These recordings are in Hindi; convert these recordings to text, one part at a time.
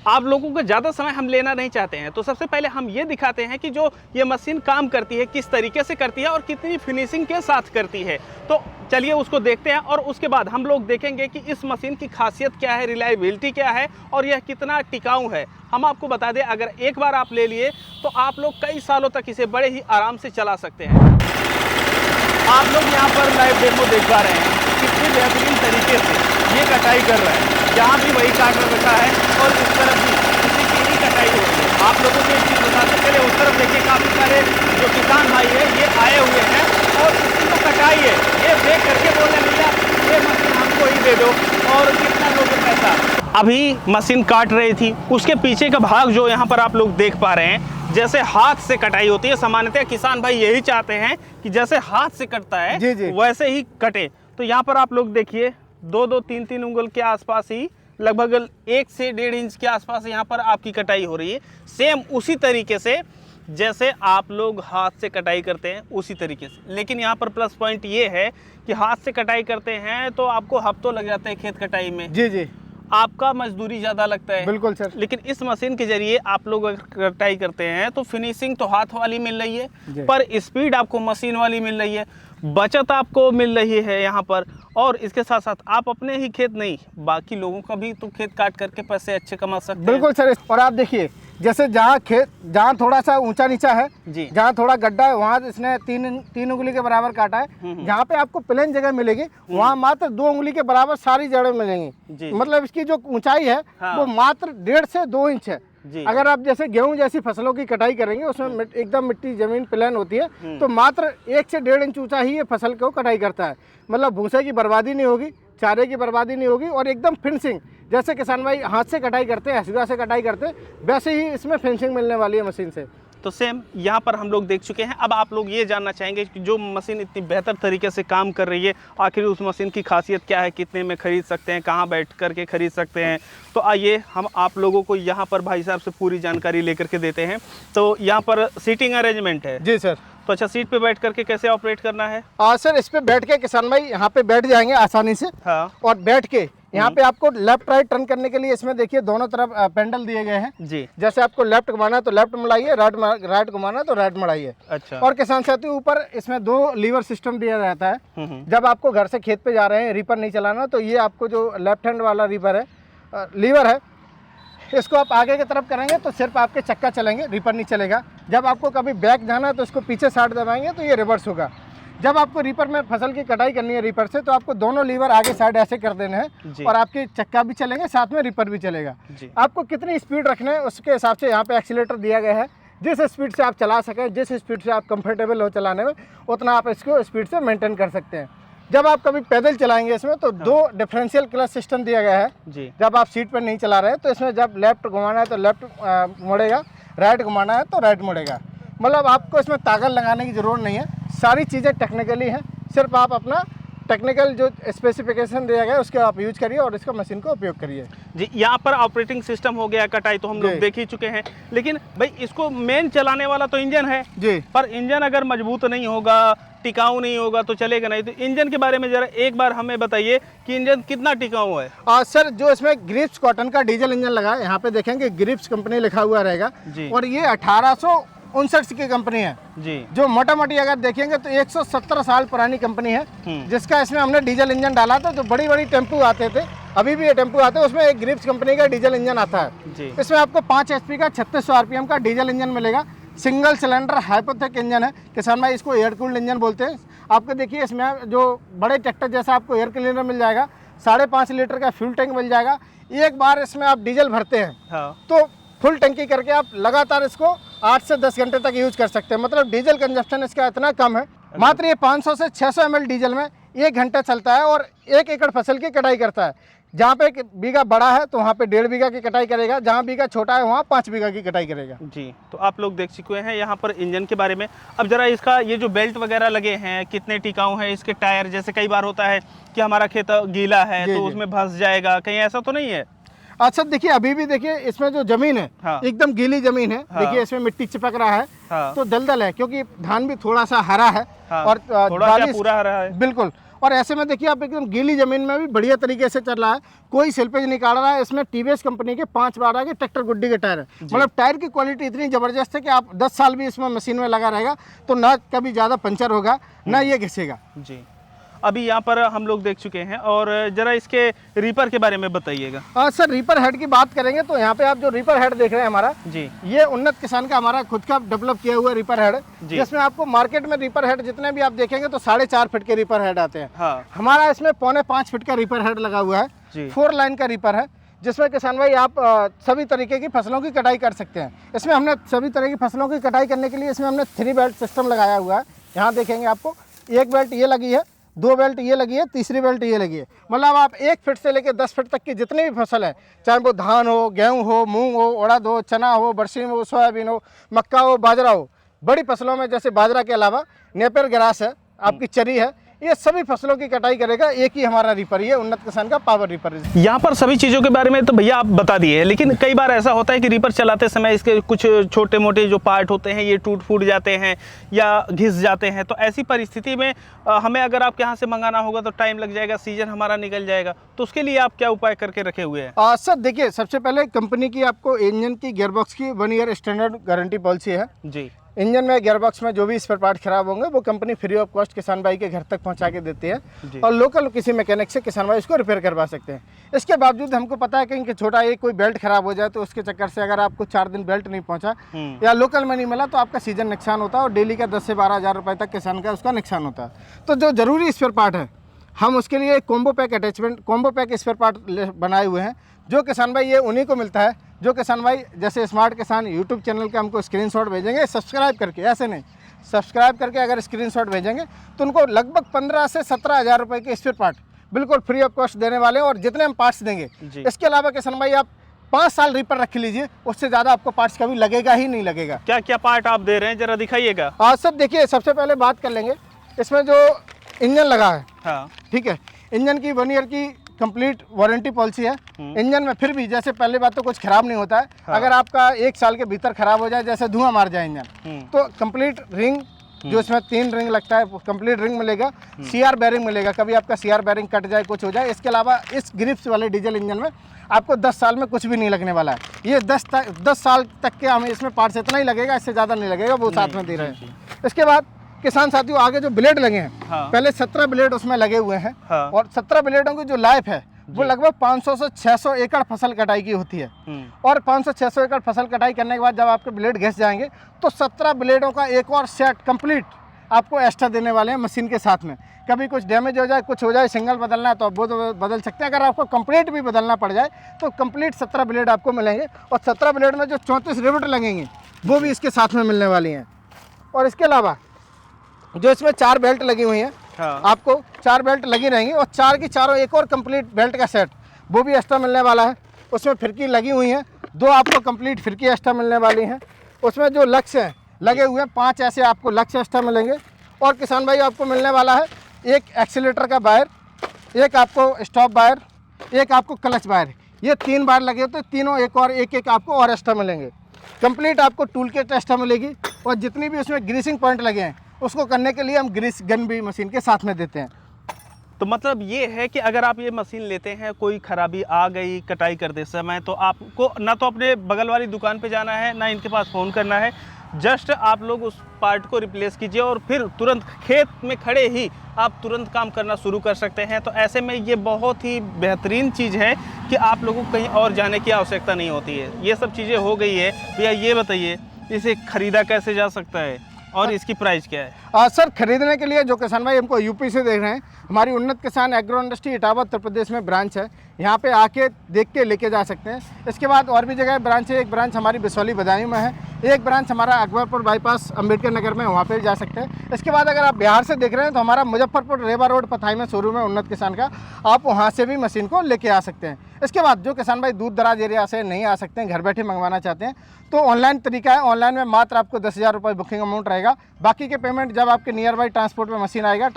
आप लोगों को ज़्यादा समय हम लेना नहीं चाहते हैं, तो सबसे पहले हम ये दिखाते हैं कि जो ये मशीन काम करती है किस तरीके से करती है और कितनी फिनिशिंग के साथ करती है। तो चलिए उसको देखते हैं और उसके बाद हम लोग देखेंगे कि इस मशीन की खासियत क्या है, रिलायबिलिटी क्या है और यह कितना टिकाऊ है। हम आपको बता दें, अगर एक बार आप ले लिए तो आप लोग कई सालों तक इसे बड़े ही आराम से चला सकते हैं। आप लोग यहाँ पर लाइव डेमो देख पा रहे हैं, कितनी बेहतरीन तरीके से ये कटाई कर रहा है। यहाँ भी वही काट रखा है और इस तरफ भी उसी की ही कटाई हो रही है। आप लोगों को एक चीज़ बताते चले, उस तरफ देखिए काफ़ी सारे जो किसान भाई है ये आए हुए हैं और इसकी जो कटाई है ये देख करके बोले भैया ये मशीन हमको ही दे दो और कितना लोगे पैसा। अभी मशीन काट रही थी, उसके पीछे का भाग जो यहाँ पर आप लोग देख पा रहे हैं, जैसे हाथ से कटाई होती है। सामान्यतः किसान भाई यही चाहते हैं कि जैसे हाथ से कटता है जी जी। वैसे ही कटे। तो यहाँ पर आप लोग देखिए 2-2, 3-3 उंगल के आसपास ही, लगभग 1 से 1.5 इंच के आसपास यहाँ पर आपकी कटाई हो रही है। सेम उसी तरीके से जैसे आप लोग हाथ से कटाई करते हैं उसी तरीके से। लेकिन यहाँ पर प्लस पॉइंट ये है कि हाथ से कटाई करते हैं तो आपको हफ्तों लग जाते हैं खेत कटाई में। जी जी, आपका मजदूरी ज़्यादा लगता है। बिल्कुल सर। लेकिन इस मशीन के जरिए आप लोग अगर कटाई करते हैं तो फिनिशिंग तो हाथ वाली मिल रही है, पर स्पीड आपको मशीन वाली मिल रही है, बचत आपको मिल रही है यहाँ पर। और इसके साथ साथ आप अपने ही खेत नहीं, बाकी लोगों का भी तो खेत काट करके पैसे अच्छे कमा सकते हैं। बिल्कुल सर। और आप देखिए, जैसे जहाँ थोड़ा सा ऊंचा नीचा है जी, जहाँ थोड़ा गड्ढा है वहाँ इसने 3 उंगली के बराबर काटा है। जहाँ पे आपको प्लेन जगह मिलेगी वहाँ मात्र 2 उंगली के बराबर सारी जड़ें मिलेंगी। मतलब इसकी जो ऊंचाई है वो मात्र 1.5 से 2 इंच है। अगर आप जैसे गेहूं जैसी फसलों की कटाई करेंगे उसमें एकदम मिट्टी जमीन प्लेन होती है, तो मात्र 1 से 1.5 इंच ऊंचा ही ये फसल को कटाई करता है। मतलब भूसे की बर्बादी नहीं होगी, चारे की बर्बादी नहीं होगी और एकदम फिनिशिंग, जैसे किसान भाई हाथ से कटाई करते हैं, हसुआ से कटाई करते हैं, वैसे ही इसमें फिनिशिंग मिलने वाली है मशीन से। तो सेम यहाँ पर हम लोग देख चुके हैं। अब आप लोग ये जानना चाहेंगे कि जो मशीन इतनी बेहतर तरीके से काम कर रही है, आखिर उस मशीन की खासियत क्या है, कितने में खरीद सकते हैं, कहाँ बैठ करके खरीद सकते हैं। तो आइए हम आप लोगों को यहाँ पर भाई साहब से पूरी जानकारी लेकर के देते हैं। तो यहाँ पर सीटिंग अरेंजमेंट है जी सर। तो अच्छा, सीट पे बैठ करके कैसे ऑपरेट करना है? सर इस पे बैठ के किसान भाई यहाँ पे बैठ जाएंगे आसानी से। हाँ। और बैठ के यहाँ पे आपको लेफ्ट राइट टर्न करने के लिए इसमें देखिए दोनों तरफ पेंडल दिए गए हैं जी। जैसे आपको लेफ्ट घुमाना है तो लेफ्ट मुड़ाइए, राइट घुमाना है तो राइट मुड़ाइए। अच्छा। और किसान साथी ऊपर इसमें 2 लीवर सिस्टम दिया जाता है। जब आपको घर से खेत पे जा रहे हैं, रीपर नहीं चलाना, तो ये आपको जो लेफ्ट हैंड वाला लीवर है इसको आप आगे की तरफ करेंगे तो सिर्फ आपके चक्का चलेंगे, रीपर नहीं चलेगा। जब आपको कभी बैक जाना है तो इसको पीछे साइड दबाएंगे तो ये रिवर्स होगा। जब आपको रीपर में फसल की कटाई करनी है रीपर से, तो आपको दोनों लीवर आगे साइड ऐसे कर देने हैं और आपके चक्का भी चलेंगे, साथ में रीपर भी चलेगा। आपको कितनी स्पीड रखना है उसके हिसाब से यहाँ पे एक्सीलेटर दिया गया है। जिस स्पीड से आप चला सकें, जिस स्पीड से आप कंफर्टेबल हो चलाने में, उतना आप इसको स्पीड से मेंटेन कर सकते हैं। जब आप कभी पैदल चलाएंगे इसमें तो 2 डिफरेंशियल क्लच सिस्टम दिया गया है जी। जब आप सीट पर नहीं चला रहे हैं तो इसमें जब लेफ्ट घुमाना है तो लेफ्ट मुड़ेगा, राइट घुमाना है तो राइट मुड़ेगा। मतलब आपको इसमें ताकत लगाने की ज़रूरत नहीं है, सारी चीज़ें टेक्निकली हैं। सिर्फ आप अपना टेक्निकल जो स्पेसिफिकेशन दिया गया है उसके आप यूज करिए और इसका मशीन का उपयोग करिए जी। यहाँ पर ऑपरेटिंग सिस्टम हो गया, कटाई तो हम लोग देख ही चुके हैं, लेकिन भाई इसको मेन चलाने वाला तो इंजन है जी। पर इंजन अगर मजबूत नहीं होगा, टिकाऊ नहीं होगा तो चलेगा नहीं। तो इंजन के बारे में जरा एक बार हमें बताइए कि इंजन कितना टिकाऊ है। सर जो इसमें ग्रिप्स कॉटन का डीजल इंजन लगा है, यहाँ पे देखेंगे ग्रिप्स कंपनी लिखा हुआ रहेगा जी। और ये 1859 की कंपनी है जी। जो मोटा मोटी अगर देखेंगे तो 117 साल पुरानी कंपनी है, जिसका इसमें हमने डीजल इंजन डाला था। तो बड़ी बड़ी टेम्पू आते थे, अभी भी ये टेम्पू आते हैं, उसमें एक ग्रिप्स कंपनी का डीजल इंजन आता है जी। इसमें आपको 5 HP का 3600 RPM का डीजल इंजन मिलेगा। सिंगल सिलेंडर हाइपोथेक इंजन है, किसान भाई इसको एयर कूल्ड इंजन बोलते हैं। आपको देखिए इसमें जो बड़े ट्रैक्टर जैसा आपको एयर क्लीनर मिल जाएगा, 5.5 लीटर का फ्यूल टैंक मिल जाएगा। एक बार इसमें आप डीजल भरते हैं तो फुल टंकी करके आप लगातार इसको 8 से 10 घंटे तक यूज कर सकते हैं। मतलब डीजल कंजप्शन इसका इतना कम है, मात्र ये 500 से 600 ml डीजल में 1 घंटा चलता है और 1 एकड़ फसल की कटाई करता है। जहाँ पे बीघा बड़ा है तो वहाँ पे 1.5 बीघा की कटाई करेगा, जहाँ बीघा छोटा है वहाँ 5 बीघा की कटाई करेगा जी। तो आप लोग देख चुके हैं यहाँ पर इंजन के बारे में। अब जरा इसका ये जो बेल्ट वगैरह लगे हैं कितने टिकाऊ हैं, इसके टायर, जैसे कई बार होता है कि हमारा खेत गीला है तो उसमें धंस जाएगा, कहीं ऐसा तो नहीं है? अच्छा देखिए, अभी भी देखिए इसमें जो जमीन है एकदम गीली जमीन है। देखिए इसमें मिट्टी चिपक रहा है तो दलदल है, क्योंकि धान भी थोड़ा सा हरा है और थोड़ा पूरा हरा है। बिल्कुल। और ऐसे में देखिए आप एकदम गीली ज़मीन में भी बढ़िया तरीके से चल रहा है, कोई स्लिपेज निकाल रहा है। इसमें टीवीएस कंपनी के 512 के ट्रैक्टर गुड्डी के टायर है, मतलब टायर की क्वालिटी इतनी ज़बरदस्त है कि आप 10 साल भी इसमें मशीन में लगा रहेगा तो ना कभी ज़्यादा पंचर होगा ना ये घिसेगा जी। अभी यहाँ पर हम लोग देख चुके हैं, और जरा इसके रीपर के बारे में बताइएगा। हाँ सर, रीपर हेड की बात करेंगे तो यहाँ पे आप जो रीपर हेड देख रहे हैं हमारा जी, ये उन्नत किसान का हमारा खुद का डेवलप किया हुआ रीपर हेड, जिसमें आपको मार्केट में रीपर हेड जितने भी आप देखेंगे तो 4.5 फीट के रीपर हेड आते हैं। हाँ। हमारा इसमें 4.25 फीट का रीपर हेड लगा हुआ है, 4 लाइन का रीपर है, जिसमें किसान भाई आप सभी तरीके की फसलों की कटाई कर सकते हैं। इसमें हमने सभी तरह की फसलों की कटाई करने के लिए इसमें हमने 3 बेल्ट सिस्टम लगाया हुआ है। यहाँ देखेंगे आपको 1 बेल्ट ये लगी है, 2 बेल्ट ये लगी है, तीसरी बेल्ट ये लगी है। मतलब आप 1 फीट से लेकर 10 फीट तक की जितनी भी फसल है, चाहे वो धान हो, गेहूं हो, मूंग हो, उड़द हो, चना हो, बरसीम हो, सोयाबीन हो, मक्का हो, बाजरा हो, बड़ी फसलों में जैसे बाजरा के अलावा नेपियर ग्रास है, आपकी चरी है, ये सभी फसलों की कटाई करेगा एक ही हमारा रीपर, ये उन्नत किसान का पावर रीपर है। यहाँ पर सभी चीज़ों के बारे में तो भैया आप बता दिए, लेकिन कई बार ऐसा होता है कि रीपर चलाते समय इसके कुछ छोटे मोटे जो पार्ट होते हैं ये टूट फूट जाते हैं या घिस जाते हैं। तो ऐसी परिस्थिति में हमें अगर आपके यहाँ से मंगाना होगा तो टाइम लग जाएगा, सीजन हमारा निकल जाएगा, तो उसके लिए आप क्या उपाय करके रखे हुए हैं? सर देखिए, सबसे पहले कंपनी की आपको इंजन की गियरबॉक्स की 1 ईयर स्टैंडर्ड गारंटी पॉलिसी है जी। इंजन में गियरबॉक्स में जो भी स्पेयर पार्ट खराब होंगे वो कंपनी फ्री ऑफ कॉस्ट किसान भाई के घर तक पहुंचा के देती है, और लोकल किसी मैकेनिक से किसान भाई उसको रिपेयर करवा सकते हैं। इसके बावजूद हमको पता है कि छोटा एक कोई बेल्ट खराब हो जाए तो उसके चक्कर से अगर आपको 4 दिन बेल्ट नहीं पहुंचा या लोकल में नहीं मिला तो आपका सीजन नुकसान होता है, और डेली का 10 से 12 हज़ार रुपये तक किसान का उसका नुकसान होता है। तो जो ज़रूरी स्पेयर पार्ट है हम उसके लिए combo pack attachment, combo pack spare part बनाए हुए हैं, जो किसान भाई ये उन्हीं को मिलता है जो किसान भाई जैसे स्मार्ट किसान यूट्यूब चैनल के हमको स्क्रीनशॉट भेजेंगे सब्सक्राइब करके, ऐसे नहीं सब्सक्राइब करके अगर स्क्रीनशॉट भेजेंगे तो उनको लगभग 15 से 17 हज़ार रुपये के स्पेयर पार्ट बिल्कुल फ्री ऑफ कॉस्ट देने वाले हैं, और जितने हम पार्ट्स देंगे। इसके अलावा किसान भाई आप 5 साल रीपर रख लीजिए, उससे ज़्यादा आपको पार्ट्स कभी लगेगा ही नहीं लगेगा। क्या क्या पार्ट आप दे रहे हैं, जरा दिखाइएगा। हाँ सर देखिए, सबसे पहले बात कर लेंगे इसमें जो इंजन लगा है। हाँ ठीक है, इंजन की 1 ईयर की कंप्लीट वारंटी पॉलिसी है। इंजन में फिर भी जैसे पहली बात तो कुछ खराब नहीं होता है। अगर आपका 1 साल के भीतर खराब हो जाए, जैसे धुआं मार जाए इंजन, तो कंप्लीट रिंग जो इसमें 3 रिंग लगता है कंप्लीट रिंग मिलेगा, सीआर बेरिंग मिलेगा, कभी आपका सीआर बेरिंग कट जाए कुछ हो जाए। इसके अलावा इस ग्रिप्स वाले डीजल इंजन में आपको 10 साल में कुछ भी नहीं लगने वाला है। ये 10 साल तक के हमें इसमें पार्ट्स इतना ही लगेगा, इससे ज़्यादा नहीं लगेगा, वो साथ में दे रहे हैं। इसके बाद किसान साथियों आगे जो ब्लेड लगे हैं, पहले 17 ब्लेड उसमें लगे हुए हैं, और 17 ब्लेडों की जो लाइफ है वो लगभग 500 से 600 एकड़ फसल कटाई की होती है। और 500-600 एकड़ फसल कटाई करने के बाद जब आपके ब्लेड घिस जाएंगे तो 17 ब्लेडों का एक और सेट कंप्लीट आपको एक्स्ट्रा देने वाले हैं मशीन के साथ में। कभी कुछ डैमेज हो जाए, कुछ हो जाए, सिंगल बदलना है तो आप वो तो बदल सकते हैं। अगर आपको कंप्लीट भी बदलना पड़ जाए तो कंप्लीट 17 ब्लेड आपको मिलेंगे, और 17 ब्लेड में जो 34 रिवेट लगेंगे वो भी इसके साथ में मिलने वाली हैं। और इसके अलावा जो इसमें 4 बेल्ट लगी हुई हैं, आपको 4 बेल्ट लगी रहेंगी, और 4 की चारों एक और कंप्लीट बेल्ट का सेट वो भी एक्स्ट्रा मिलने वाला है। उसमें फिरकी लगी हुई हैं, 2 आपको कंप्लीट फिरकी एक्स्ट्रा मिलने वाली हैं। उसमें जो लक्ष्य हैं लगे हुए हैं 5 ऐसे आपको लक्ष्य एक्स्ट्रा मिलेंगे। और किसान भाई आपको मिलने वाला है एक एक्सीलेटर का वायर, एक आपको स्टॉप वायर, एक आपको क्लच वायर। ये 3 बार लगे होते, तीनों एक और एक आपको और एक्स्ट्रा मिलेंगे। कंप्लीट आपको टूल किट एक्स्ट्रा मिलेगी, और जितनी भी उसमें ग्रीसिंग पॉइंट लगे हैं उसको करने के लिए हम ग्रीस गन भी मशीन के साथ में देते हैं। तो मतलब ये है कि अगर आप ये मशीन लेते हैं, कोई खराबी आ गई कटाई करते समय, तो आपको ना तो अपने बगल वाली दुकान पे जाना है, ना इनके पास फ़ोन करना है, जस्ट आप लोग उस पार्ट को रिप्लेस कीजिए और फिर तुरंत खेत में खड़े ही आप तुरंत काम करना शुरू कर सकते हैं। तो ऐसे में ये बहुत ही बेहतरीन चीज़ है कि आप लोगों को कहीं और जाने की आवश्यकता नहीं होती है। ये सब चीज़ें हो गई है। भैया ये बताइए इसे ख़रीदा कैसे जा सकता है और इसकी प्राइस क्या है? सर खरीदने के लिए जो किसान भाई हमको यूपी से देख रहे हैं, हमारी उन्नत किसान एग्रो इंडस्ट्री इटावा उत्तर प्रदेश में ब्रांच है, यहाँ पे आके देख के लेके जा सकते हैं। इसके बाद और भी जगह ब्रांच है, एक ब्रांच हमारी बिसौली बदायूं में है, एक ब्रांच हमारा अकबरपुर बाईपास अम्बेडकर नगर में, वहाँ पे जा सकते हैं। इसके बाद अगर आप बिहार से देख रहे हैं तो हमारा मुजफ्फरपुर रेवा रोड पथाई में शोरूम है उन्नत किसान का, आप वहाँ से भी मशीन को लेके आ सकते हैं। इसके बाद जो किसान भाई दूर दराज एरिया से नहीं आ सकते हैं, घर बैठे मंगवाना चाहते हैं, तो ऑनलाइन तरीका है। ऑनलाइन में मात्र आपको 10,000 रुपये बुकिंग अमाउंट रहेगा, बाकी के पेमेंट जब आपके नियर बाई ट्रांसपोर्ट में मशीन आएगा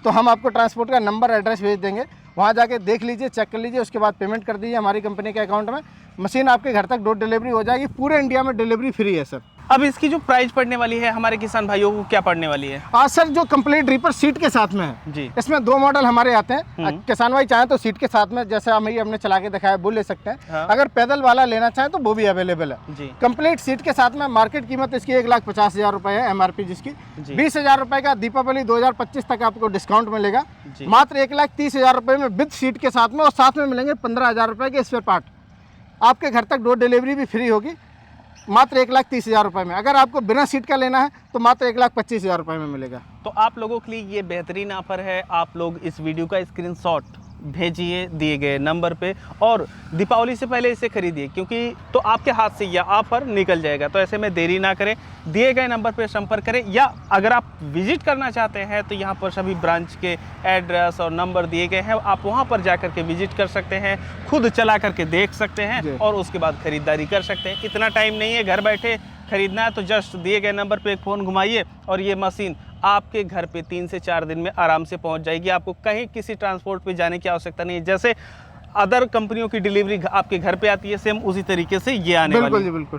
तो हम आपको ट्रांसपोर्ट का नंबर एड्रेस भेज देंगे, वहाँ जाके देख लीजिए, चेक कर लीजिए, उसके बाद पेमेंट कर दीजिए हमारी कंपनी के अकाउंट में, मशीन आपके घर तक डोर डिलीवरी हो जाएगी। पूरे इंडिया में डिलीवरी फ्री है सर। अब इसकी जो प्राइस पड़ने वाली है हमारे किसान भाइयों को क्या पड़ने वाली है? सर जो कंप्लीट रीपर सीट के साथ में है जी, इसमें 2 मॉडल हमारे आते हैं। किसान भाई चाहे तो सीट के साथ में, जैसे हमने चला के दिखाया, वो ले सकते हैं। हाँ। अगर पैदल वाला लेना चाहे तो वो भी अवेलेबल है जी। कंप्लीट सीट के साथ में। मार्केट कीमत इसकी 1,50,000 रुपए है MRP, जिसकी 20,000 रुपए का दीपावली 2025 तक आपको डिस्काउंट मिलेगा। मात्र 1,30,000 रुपए में विद सीट के साथ में, और साथ में मिलेंगे 15,000 रुपए के स्पेयर पार्ट। आपके घर तक डोर डिलीवरी भी फ्री होगी मात्र 1,30,000 रुपए में। अगर आपको बिना सीट का लेना है तो मात्र 1,25,000 रुपए में मिलेगा। तो आप लोगों के लिए ये बेहतरीन ऑफर है। आप लोग इस वीडियो का स्क्रीनशॉट भेजिए दिए गए नंबर पे और दीपावली से पहले इसे खरीदिए, क्योंकि तो आपके हाथ से यह ऑफर निकल जाएगा। तो ऐसे में देरी ना करें, दिए गए नंबर पे संपर्क करें, या अगर आप विजिट करना चाहते हैं तो यहाँ पर सभी ब्रांच के एड्रेस और नंबर दिए गए हैं। आप वहाँ पर जा कर के विजिट कर सकते हैं, खुद चला करके देख सकते हैं और उसके बाद खरीदारी कर सकते हैं। इतना टाइम नहीं है घर बैठे खरीदना है, तो जस्ट दिए गए नंबर पे एक फ़ोन घुमाइए और ये मशीन आपके घर पे 3 से 4 दिन में आराम से पहुंच जाएगी। आपको कहीं किसी ट्रांसपोर्ट पे जाने की आवश्यकता नहीं है। जैसे अदर कंपनियों की डिलीवरी आपके घर पे आती है, सेम उसी तरीके से ये आने वाली है। बिल्कुल जी, बिल्कुल।